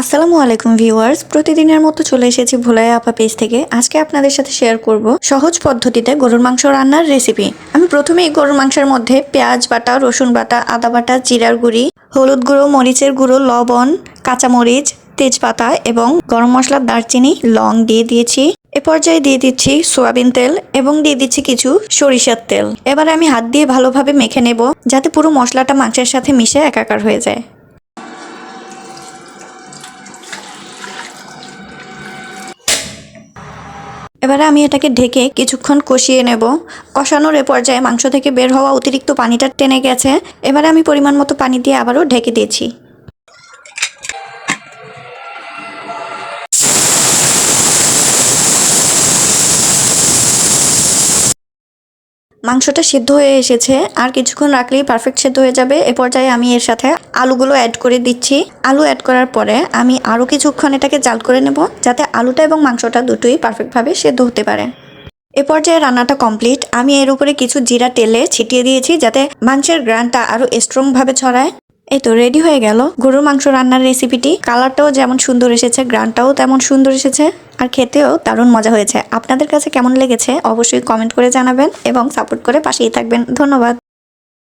আসসালামু আলাইকুম ভিউয়ার্স, প্রতিদিনের মতো চলে এসেছি ভোলাইয়া আপা পেজ থেকে। আজকে আপনাদের সাথে শেয়ার করব সহজ পদ্ধতিতে গরুর মাংস রান্নার রেসিপি। আমি প্রথমেই গরুর মাংসের মধ্যে পেঁয়াজ বাটা, রসুন বাটা, আদা বাটা, জিরার গুঁড়ি, হলুদ গুঁড়ো, মরিচের গুঁড়ো, লবণ, কাঁচামরিচ, তেজপাতা এবং গরম মশলা, দারচিনি, লং দিয়ে দিয়েছি। এ পর্যায়ে দিয়ে দিচ্ছি সয়াবিন তেল এবং দিয়ে দিচ্ছি কিছু সরিষার তেল। এবারে আমি হাত দিয়ে ভালোভাবে মেখে নেব যাতে পুরো মশলাটা মাংসের সাথে মিশে একাকার হয়ে যায়। এবারে আমি এটাকে ঢেকে কিছুক্ষণ কষিয়ে নেব। কষানোর এ পর্যায়ে মাংস থেকে বের হওয়া অতিরিক্ত পানিটা টেনে গেছে। এবারে আমি পরিমাণ মতো পানি দিয়ে আবারও ঢেকে দিয়েছি। মাংসটা সিদ্ধ হয়ে এসেছে, আর কিছুক্ষণ রাখলেই পারফেক্ট সিদ্ধ হয়ে যাবে। এ পর্যায়ে আমি এর সাথে আলুগুলো অ্যাড করে দিচ্ছি। আলু অ্যাড করার পরে আমি আরও কিছুক্ষণ এটাকে জাল করে নেব যাতে আলুটা এবং মাংসটা দুটোই পারফেক্টভাবে সিদ্ধ হতে পারে। এ পর্যায়ে রান্নাটা কমপ্লিট। আমি এর উপরে কিছু জিরা তেলে ছিটিয়ে দিয়েছি যাতে মাংসের গ্রানটা আরো স্ট্রং ভাবে ছড়ায়। এই তো রেডি হয়ে গেল গরুর মাংস রান্নার রেসিপিটি। কালারটাও যেমন সুন্দর এসেছে, গ্রানটাও তেমন সুন্দর এসেছে, আর খেতেও দারুণ মজা হয়েছে। আপনাদের কাছে কেমন লেগেছে অবশ্যই কমেন্ট করে জানাবেন এবং সাপোর্ট করে পাশেই থাকবেন। ধন্যবাদ।